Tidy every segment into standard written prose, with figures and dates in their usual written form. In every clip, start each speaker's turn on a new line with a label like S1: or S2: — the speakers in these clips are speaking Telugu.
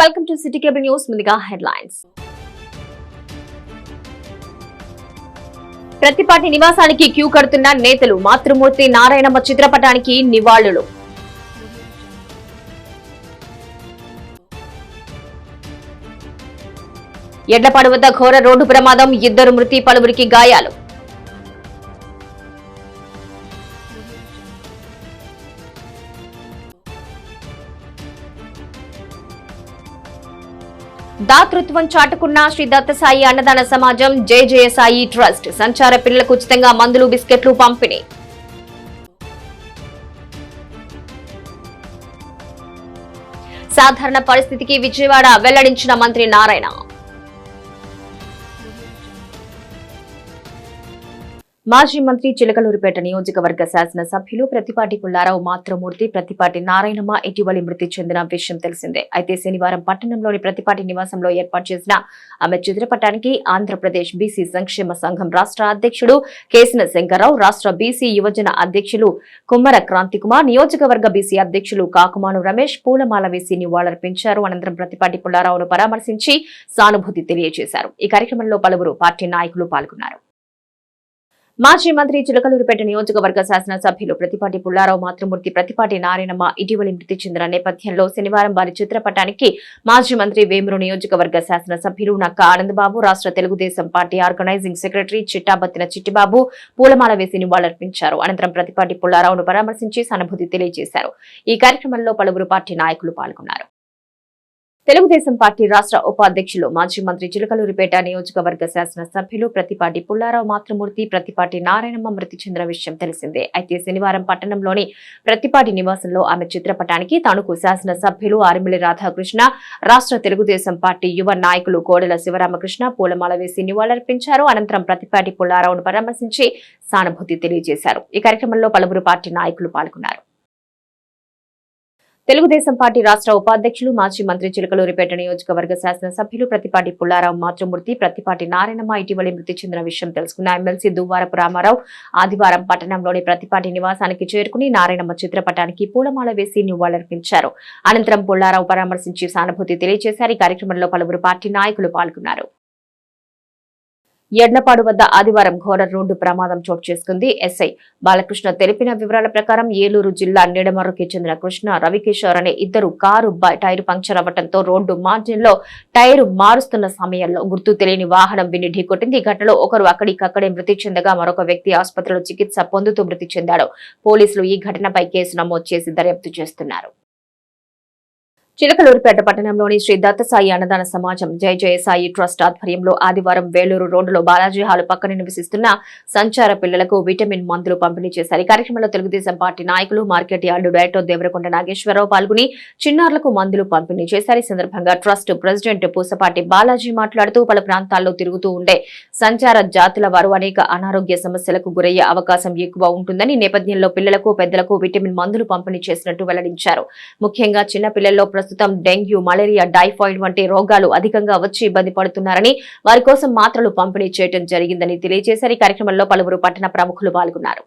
S1: Welcome to city cable news. ముందుగా హెడ్లైన్స్. ప్రతిపాటి నివాసానికి క్యూ కడుతున్న నేతలు. మాతృమూర్తి నారాయణమ్మ చిత్రపటానికి నివాళులు. ఎడ్లపాడు వద్ద ఘోర రోడ్డు ప్రమాదం. 2 మృతి, పలువురికి గాయాలు. దాతృత్వం చాటుకున్న శ్రీ దత్తసాయి అన్నదాన సమాజం, జయ సాయి ట్రస్ట్. సంచార పిల్లలకు ఉచితంగా మందులు, బిస్కెట్లు పంపిణీ. సాధారణ పరిస్థితికి విజయవాడ వెల్లడించిన మంత్రి నారాయణ. మాజీ మంత్రి చిలకలూరిపేట నియోజకవర్గ శాసనసభ్యులు ప్రతిపాటి పుల్లారావు మాతృమూర్తి, ప్రతిపాటి నారాయణమ్మ ఇటీవలి మృతి చెందిన విషయం తెలిసిందే. అయితే శనివారం పట్టణంలోని ప్రతిపాటి నివాసంలో ఏర్పాటు చేసిన ఆమె చిత్రపటానికి ఆంధ్రప్రదేశ్ బీసీ సంక్షేమ సంఘం రాష్ట్ర అధ్యక్షుడు కేసిన శంకర్రావు, రాష్ట్ర బీసీ యువజన అధ్యక్షులు కుమ్మర క్రాంతికుమార్, నియోజకవర్గ బీసీ అధ్యక్షులు కాకుమాను రమేష్ పూలమాల వేసి నివాళులర్పించారు. అనంతరం ప్రతిపాటి పుల్లారావును పరామర్శించి సానుభూతి తెలియజేశారు. ఈ కార్యక్రమంలో పలువురు పార్టీ నాయకులు పాల్గొన్నారు. మాజీ మంత్రి చిలకలూరిపేట నియోజకవర్గ శాసనసభ్యులు ప్రతిపాటి పుల్లారావు మాతృమూర్తి, ప్రతిపాటి నారాయణమ్మ ఇటీవలి మృతి చెందిన నేపథ్యంలో శనివారం వారి చిత్రపటానికి మాజీ మంత్రి వేమూరు నియోజకవర్గ శాసనసభ్యులు నక్క ఆనందబాబు, రాష్ట్ర Telugu Desam party organising secretary Chittabathina Chittibabu పూలమాల వేసి నివాళులర్పించారు. అనంతరం ప్రతిపాటి పుల్లారావును పరామర్శించి సానుభూతి తెలియజేశారు. ఈ కార్యక్రమంలో పలువురు పార్టీ నాయకులు పాల్గొన్నారు. తెలుగుదేశం పార్టీ రాష్ట్ర ఉపాధ్యక్షులు మాజీ మంత్రి చిలకలూరిపేట నియోజకవర్గ శాసనసభ్యులు ప్రతిపాటి పుల్లారావు మాతృమూర్తి, ప్రతిపాటి నారాయణమ్మ మృతి చెందిన విషయం తెలిసిందే. అయితే శనివారం పట్టణంలోని ప్రతిపాటి నివాసంలో ఆమె చిత్రపటానికి తణుకు శాసనసభ్యులు ఆరిమిల్లి రాధాకృష్ణ, రాష్ట్ర తెలుగుదేశం పార్టీ యువ నాయకులు కోడెల శివరామకృష్ణ పూలమాల వేసి నివాళులర్పించారు. అనంతరం ప్రతిపాటి పుల్లారావును పరామర్శించి సానుభూతి తెలియజేశారు. ఈ కార్యక్రమంలో పలువురు పార్టీ నాయకులు పాల్గొన్నారు. తెలుగుదేశం పార్టీ రాష్ట్ర ఉపాధ్యక్షులు మాజీ మంత్రి చిలకలూరిపేట నియోజకవర్గ శాసనసభ్యులు ప్రతిపాటి పుల్లారావు మాతృమూర్తి, ప్రతిపాటి నారాయణమ్మ ఇటీవలి మృతి చెందిన విషయం తెలుసుకున్న ఎమ్మెల్సీ దువ్వారపు రామారావు ఆదివారం పట్టణంలోని ప్రతిపాటి నివాసానికి చేరుకుని నారాయణమ్మ చిత్రపటానికి పూలమాల వేసి నివాళులర్పించారు. అనంతరం పుల్లారావు పరామర్శించి సానుభూతి తెలియజేశారు. ఈ కార్యక్రమంలో పలువురు పార్టీ నాయకులు పాల్గొన్నారు. ఎడ్లపాడు వద్ద ఆదివారం ఘోర రోడ్డు ప్రమాదం చోటు చేసుకుంది. ఎస్ఐ బాలకృష్ణ తెలిపిన వివరాల ప్రకారం ఏలూరు జిల్లా నిడమర్రుకి చెందిన కృష్ణ, రవికిషోర్ అనే ఇద్దరు కారు టైరు పంక్చర్ అవ్వడంతో రోడ్డు మార్జిన్ లో టైరు మారుస్తున్న సమయంలో గుర్తు తెలియని వాహనం విని ఢీకొట్టింది. ఈ ఘటనలో ఒకరు అక్కడికక్కడే మృతి చెందగా మరొక వ్యక్తి ఆసుపత్రిలో చికిత్స పొందుతూ మృతి చెందాడు. పోలీసులు ఈ ఘటనపై కేసు నమోదు చేసి దర్యాప్తు చేస్తున్నారు. చిలకలూరిపేట పట్టణంలోని శ్రీ దత్తసాయి అన్నదాన సమాజం, జయ సాయి ట్రస్ట్ ఆధ్వర్యంలో ఆదివారం వేలూరు రోడ్డులో బాలాజీ హాలు పక్కన నివసిస్తున్న సంచార పిల్లలకు విటమిన్ మందులు పంపిణీ చేశారు. ఈ కార్యక్రమంలో తెలుగుదేశం పార్టీ నాయకులు, market yard director Devarakonda Nageswara Rao పాల్గొని చిన్నారులకు మందులు పంపిణీ చేశారు. ఈ సందర్భంగా ట్రస్ట్ ప్రెసిడెంట్ పూసపాటి బాలాజీ మాట్లాడుతూ పలు ప్రాంతాల్లో తిరుగుతూ ఉండే సంచార జాతుల వారు అనేక అనారోగ్య సమస్యలకు గురయ్యే అవకాశం ఎక్కువ ఉంటుందని, నేపథ్యంలో పిల్లలకు, పెద్దలకు విటమిన్ మందులు పంపిణీ చేసినట్టు వెల్లడించారు. ముఖ్యంగా చిన్న పిల్లల్లో ప్రస్తుతం డెంగ్యూ, మలేరియా, టైఫాయిడ్ వంటి రోగాలు అధికంగా వచ్చి ఇబ్బంది పడుతున్నారని, వారి కోసం మాత్రలు పంపిణీ చేయడం జరిగిందని తెలియజేశారు. ఈ కార్యక్రమంలో పలువురు పట్టణ ప్రముఖులు పాల్గొన్నారు.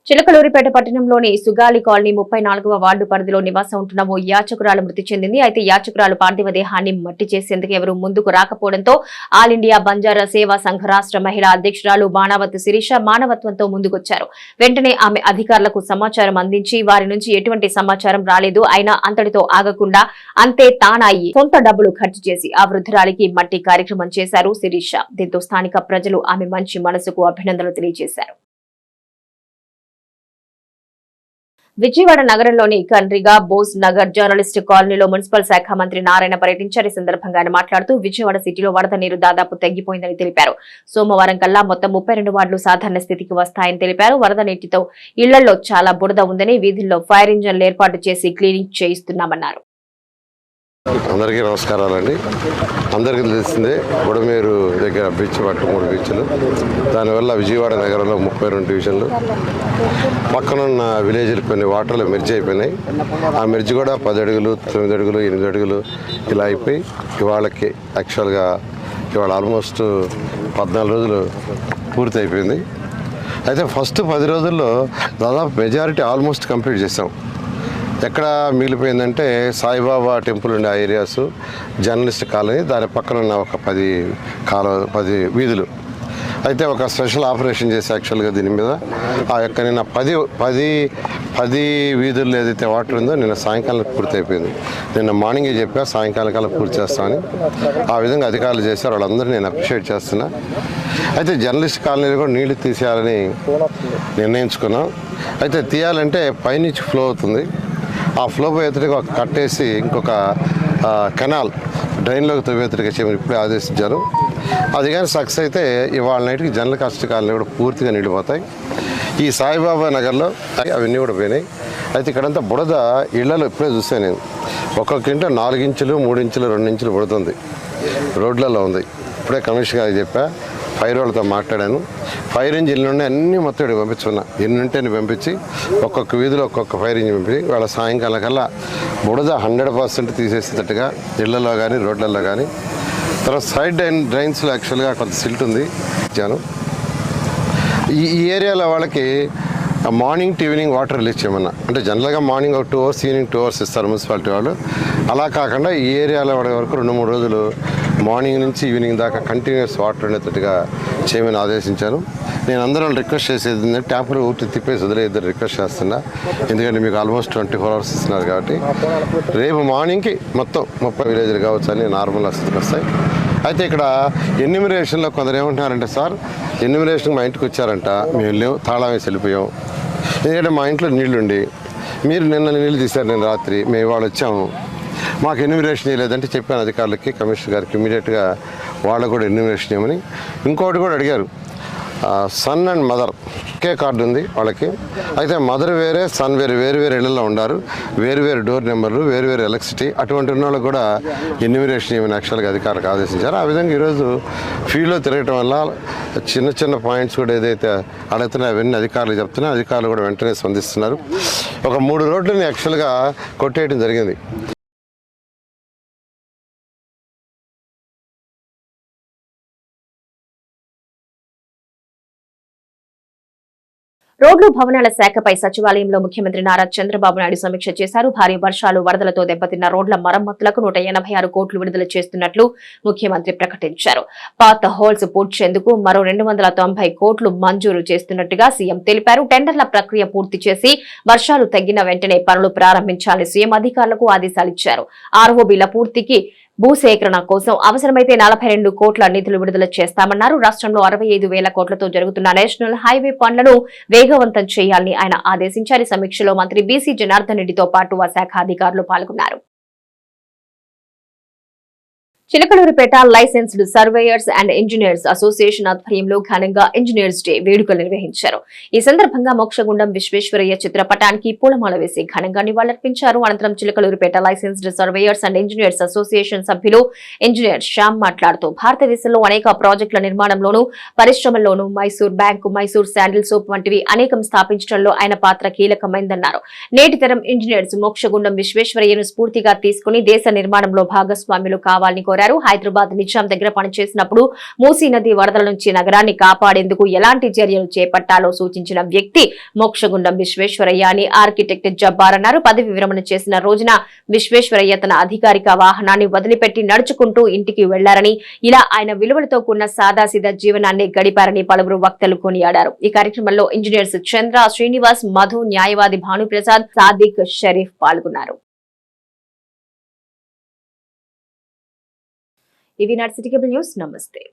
S1: చిలకలూరిపేట పట్టణంలోని సుగాలి కాలనీ 34వ వార్డు పరిధిలో నివాసం ఉంటున్న ఓ యాచకురాలు మృతి చెందింది. అయితే యాచకురాలు పార్థివ దేహాన్ని మట్టి చేసేందుకు ఎవరూ ముందుకు రాకపోవడంతో ఆల్ ఇండియా బంజారా సేవా సంఘ రాష్ట్ర మహిళా అధ్యక్షురాలు బాణావతి శిరీష మానవత్వంతో ముందుకొచ్చారు. వెంటనే ఆమె అధికారులకు సమాచారం అందించి వారి నుంచి ఎటువంటి సమాచారం రాలేదు. అయినా అంతటితో ఆగకుండా అంతే తానాయి సొంత డబ్బులు ఖర్చు చేసి ఆ వృద్ధురాలికి మట్టి కార్యక్రమం చేశారు శిరీష. దీంతో స్థానిక ప్రజలు ఆమె మంచి మనసుకు అభినందనలు తెలియజేశారు. విజయవాడ నగరంలోని కండ్రిగా బోస్ నగర్ జర్నలిస్ట్ కాలనీలో మున్సిపల్ శాఖ మంత్రి నారాయణ పర్యటించారు. ఈ సందర్భంగా ఆయన మాట్లాడుతూ విజయవాడ సిటీలో వరద నీరు దాదాపు తగ్గిపోయిందని తెలిపారు. సోమవారం కల్లా మొత్తం 32 వార్డులు సాధారణ స్థితికి వస్తాయని తెలిపారు. వరద నీటితో ఇళ్లలో చాలా బురద ఉందని వీధుల్లో ఫైర్ ఇంజన్లు ఏర్పాటు చేసి క్లీనింగ్ చేయిస్తున్నామన్నారు.
S2: అందరికీ నమస్కారాలండి. అందరికీ తెలిసిందే బుడమేరు దగ్గర బ్రిడ్జ్ పట్టు 3 బీచ్లు, దానివల్ల విజయవాడ నగరంలో 32 డివిజన్లు, పక్కనున్న విలేజ్లు కొన్ని వాటర్లు మెర్జ్ అయిపోయినాయి. ఆ మెర్జ్ కూడా 10 అడుగులు 9 అడుగులు 8 అడుగులు ఇలా అయిపోయి ఇవాళకి యాక్చువల్గా ఇవాళ ఆల్మోస్ట్ 14 రోజులు పూర్తి అయిపోయింది. అయితే ఫస్ట్ 10 రోజుల్లో దాదాపు మెజారిటీ ఆల్మోస్ట్ కంప్లీట్ చేసాం. ఎక్కడ మిగిలిపోయిందంటే సాయిబాబా టెంపుల్ ఉండే ఆ ఏరియాస్, జర్నలిస్ట్ కాలనీ, దాని పక్కన ఉన్న ఒక 10 వీధులు. అయితే ఒక స్పెషల్ ఆపరేషన్ చేసి యాక్చువల్గా దీని మీద ఆ యొక్క నిన్న 10 వీధుల్లో ఏదైతే వాటర్ ఉందో నిన్న సాయంకాలం పూర్తి అయిపోయింది. నిన్న మార్నింగే చెప్పా సాయంకాలం కల్లా పూర్తి చేస్తామని. ఆ విధంగా అధికారులు చేశారు. వాళ్ళందరూ నేను అప్రిషియేట్ చేస్తున్నా. అయితే జర్నలిస్ట్ కాలనీలో కూడా నీళ్లు తీసేయాలని నిర్ణయించుకున్నాం. అయితే తీయాలంటే పైనుంచి ఫ్లో అవుతుంది. ఆ ఫ్లో పోయేతడికి ఒక కట్టేసి ఇంకొక కెనాల్ డ్రైన్లోకి తవ్వేతడికి చేయమని ఇప్పుడే ఆదేశించారు. అది కానీ సక్సెస్ అయితే ఇవాళ నైట్కి జనరల్ కష్టకాలని కూడా పూర్తిగా నిండిపోతాయి. ఈ సాయిబాబా నగర్లో అవన్నీ కూడా పోయినాయి. అయితే ఇక్కడంతా బుడద ఇళ్లలో ఇప్పుడే చూసాను నేను. ఒక్కొక్క ఇంట్లో 4 ఇంచులు 3 ఇంచులు 2 ఇంచులు బుడుతుంది, రోడ్లలో ఉంది. ఇప్పుడే కమిషనర్ గారికి చెప్పా, ఫైర్ వాళ్ళతో మాట్లాడాను. ఫైర్ ఇంజిన్లు ఉన్నాయి అన్నీ మొత్తం ఇక్కడికి పంపించుకున్నా. ఎన్ని ఉంటేనే పంపించి ఒక్కొక్క వీధిలో ఒక్కొక్క ఫైర్ ఇంజిన్ పంపించి వాళ్ళ సాయంకాలం కల్లా బుడద 100% తీసేసేటట్టుగా ఇళ్లలో కానీ రోడ్లలో కానీ. తర్వాత సైడ్ డ్రైన్స్లో యాక్చువల్గా కొంత సిల్ట్ ఉంది ఇచ్చాను. ఈ ఏరియాలో వాళ్ళకి morning to evening water release చేయమన్నా. అంటే జనరల్గా మార్నింగ్ ఒక 2 అవర్స్, ఈవినింగ్ 2 అవర్స్ ఇస్తారు మున్సిపాలిటీ వాళ్ళు. అలా కాకుండా ఈ ఏరియాలో వాడే వరకు 2-3 రోజులు మార్నింగ్ నుంచి ఈవినింగ్ దాకా కంటిన్యూస్ వాటర్ ఉండేటట్టుగా చేయమని ఆదేశించాను. నేను అందరం రిక్వెస్ట్ చేసేది ఏంటంటే ట్యాప్లు ఊటి తిప్పేసి వదిలేద్దరు రిక్వెస్ట్ చేస్తున్నా. ఎందుకంటే మీకు ఆల్మోస్ట్ 24 అవర్స్ ఇస్తున్నారు కాబట్టి రేపు మార్నింగ్కి మొత్తం 30 విలేజ్లు కావచ్చు అని నార్మల్ స్థితికి వస్తాయి. అయితే ఇక్కడ ఎన్యూమరేషన్లో కొందరు ఏమంటున్నారంటే, సార్ ఎన్యూమరేషన్ మా ఇంటికి వచ్చారంట, మేము లేవు, తాళం వేసి వెళ్ళిపోయాం. ఎందుకంటే మా ఇంట్లో నీళ్లుండి మీరు నిన్న నీళ్ళు తీశారు, నేను రాత్రి మేము ఇవాళ వచ్చాము, మాకు ఎన్యూమరేషన్ చేయలేదంటే చెప్పాను అధికారులకి, కమిషనర్ గారికి ఇమీడియట్గా వాళ్ళకు కూడా ఎన్యూమరేషన్ చేయమని. ఇంకోటి కూడా అడిగారు, సన్ అండ్ మదర్ ఒకే కార్డు ఉంది వాళ్ళకి. అయితే మదర్ వేరే, సన్ వేరే, వేరు ఇళ్లలో ఉన్నారు, వేరు డోర్ నెంబర్లు, వేరు ఎలక్ట్రిసిటీ. అటువంటి ఉన్న వాళ్ళకి కూడా ఎన్యూమరేషన్ చేయమని యాక్చువల్గా అధికారులకు ఆదేశించారు. ఆ విధంగా ఈరోజు ఫీల్డ్లో తిరగటం వల్ల చిన్న పాయింట్స్ కూడా ఏదైతే అడుగుతున్నాయో అవన్నీ అధికారులు చెప్తున్నాయి. అధికారులు కూడా వెంటనే స్పందిస్తున్నారు. ఒక 3 రోడ్లని యాక్చువల్గా కొట్టేయడం జరిగింది.
S1: రోడ్లు భవనాల శాఖపై సచివాలయంలో ముఖ్యమంత్రి నారా చంద్రబాబు నాయుడు సమీక్ష చేశారు. భారీ వర్షాలు, వరదలతో దెబ్బతిన్న రోడ్ల మరమ్మతులకు 186 కోట్లు విడుదల చేస్తున్నట్లు ముఖ్యమంత్రి ప్రకటించారు. పాత హోల్స్ పూడ్చేందుకు మరో 290 కోట్లు మంజూరు చేస్తున్నట్టుగా సీఎం తెలిపారు. టెండర్ల ప్రక్రియ పూర్తి చేసి వర్షాలు తగ్గిన వెంటనే పనులు ప్రారంభించాలని సీఎం అధికారులకు ఆదేశాలిచ్చారు. ఆర్ఓబీల పూర్తికి భూసేకరణ కోసం అవసరమైతే 42 కోట్ల నిధులు విడుదల చేస్తామన్నారు. రాష్ట్రంలో 65,000 కోట్లతో జరుగుతున్న నేషనల్ హైవే పనులను వేగవంతం చేయాలని ఆయన ఆదేశించారు. సమీక్షలో మంత్రి బీసీ జనార్దన్ రెడ్డితో పాటు ఆ శాఖ అధికారులు పాల్గొన్నారు. Chilakaluripet licensed surveyors and engineers association ఆధ్వర్యంలో ఘనంగా ఇంజనీర్స్ డే వేడుకలు నిర్వహించారు. ఈ సందర్భంగా మోక్షగుండం విశ్వేశ్వరయ్య చిత్రపటానికి పూలమాల వేసి ఘనంగా నివాళులర్పించారు. అనంతరం Chilakaluripet licensed surveyors and engineers association సభ్యులు ఇంజనీర్ శ్యామ్ మాట్లాడుతూ భారతదేశంలో అనేక ప్రాజెక్టుల నిర్మాణంలోనూ పరిశ్రమల్లోనూ Mysore bank, Mysore sandal soap వంటివి అనేకం స్థాపించడంలో ఆయన పాత్ర కీలకమైందన్నారు. నేటి తరం ఇంజనీర్స్ మోక్షగుండం విశ్వేశ్వరయ్యను స్ఫూర్తిగా తీసుకుని దేశ నిర్మాణంలో భాగస్వాములు కావాలని కోరారు. కోరారు. హైదరాబాద్ నిజాం దగ్గర పనిచేసినప్పుడు మూసీ నది వరదల నుంచి నగరాన్ని కాపాడేందుకు ఎలాంటి చర్యలు చేపట్టాలో సూచించిన వ్యక్తి మోక్షగుండం విశ్వేశ్వరయ్య అని ఆర్కిటెక్ట్ జబ్బార్ అన్నారు. పదవి విరమణ చేసిన రోజున విశ్వేశ్వరయ్య తన అధికారిక వాహనాన్ని వదిలిపెట్టి నడుచుకుంటూ ఇంటికి వెళ్లారని, ఇలా ఆయన విలువలతో కూడిన సాదాసీదా జీవనాన్ని గడిపారని పలువురు వక్తలు కొనియాడారు. ఈ కార్యక్రమంలో ఇంజనీర్స్ చంద్ర, శ్రీనివాస్, మధు, న్యాయవాది భానుప్రసాద్, సాదిక్, షరీఫ్ పాల్గొన్నారు. ఇవి నాటి సిటీ కేబుల్ న్యూస్. నమస్తే.